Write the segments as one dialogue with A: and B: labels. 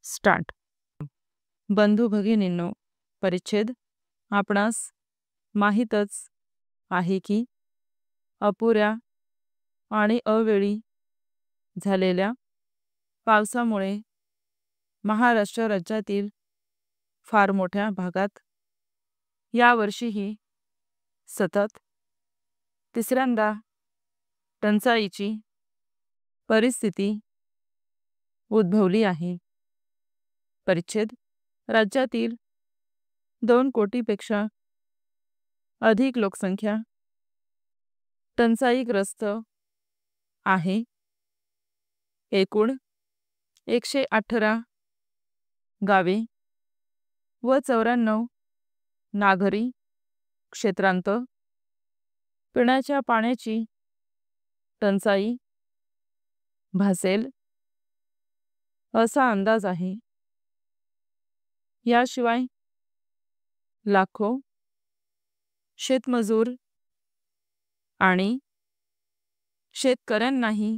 A: Start. बंधू भगिनींनो, परिच्छेद आपणास माहीतच आहे की अपुऱ्या आणि अवेळी झालेल्या पावसामुळे महाराष्ट्र राज्यातील फार मोठ्या भागात यावर्षीही सतत तिसऱ्यांदा टंचाईची परिस्थिती उद्भवली आहे. परिच्छेद राज्यातील 2 कोटीपेक्षा अधिक लोकसंख्या टंचाईग्रस्त आहे. एकूण 118 गावे व 94 नागरी क्षेत्रांत पिण्याच्या पाण्याची टंचाई भासेल असा अंदाज आहे. याशिवाय लाखो शेतमजूर आणि शेतकऱ्यांनाही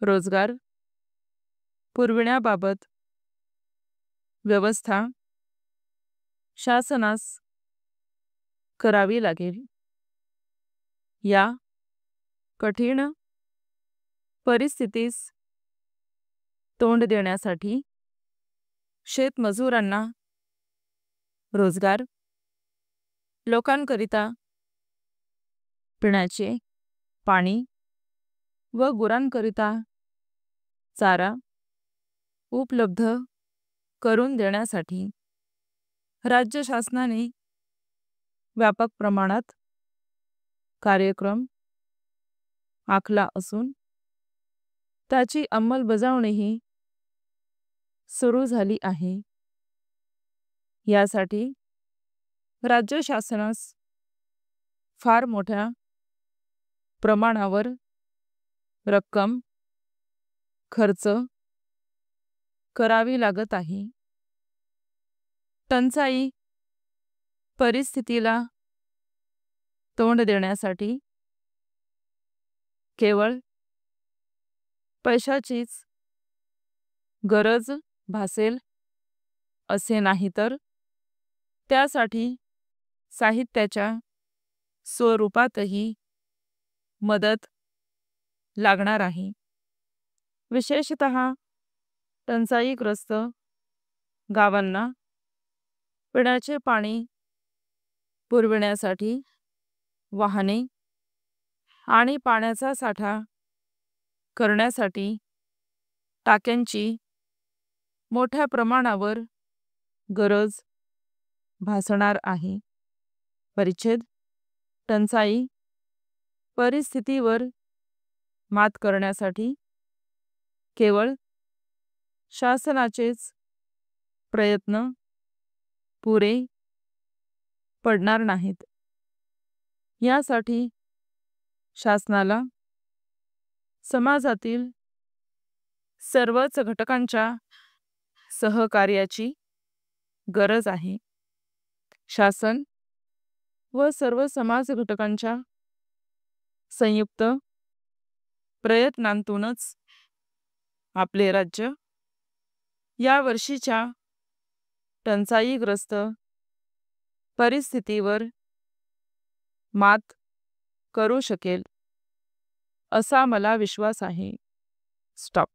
A: रोजगार पुरविण्याबाबत व्यवस्था शासनास करावी लागेल. या कठीण परिस्थितीस तोंड देण्यासाठी शेतमजुरांना रोजगार, लोकांकरिता पिण्याचे पाणी व गुरांकरिता चारा उपलब्ध करून देण्यासाठी राज्य शासनाने व्यापक प्रमाणात कार्यक्रम आखला असून त्याची अंमलबजावणीही सुरू झाली आहे. यासाठी राज्य शासनास फार मोठ्या प्रमाणावर रक्कम खर्च करावी लागत आहे. टंचाई परिस्थितीला तोंड देण्यासाठी केवळ पैशाचीच गरज भासेल असे नाही, तर त्यासाठी साहित्याच्या स्वरूपातही मदत लागणार आहे. विशेषतः टंचाईग्रस्त गावांना पिण्याचे पाणी पुरविण्यासाठी वाहने आणि पाण्याचा साठा करण्यासाठी टाक्यांची मोठ्या प्रमाणावर गरज भासणार आहे. परिच्छेद टंचाई परिस्थितीवर मात करण्यासाठी केवळ शासनाचेच प्रयत्न पुरे पडणार नाहीत. यासाठी शासनाला समाजातील सर्वच घटकांच्या सहकार्याची गरज आहे. शासन व सर्व समाज घटकांच्या संयुक्त प्रयत्नांतूनच आपले राज्य या वर्षीच्या टंचाईग्रस्त परिस्थितीवर मात करू शकेल असा मला विश्वास आहे. स्टॉप.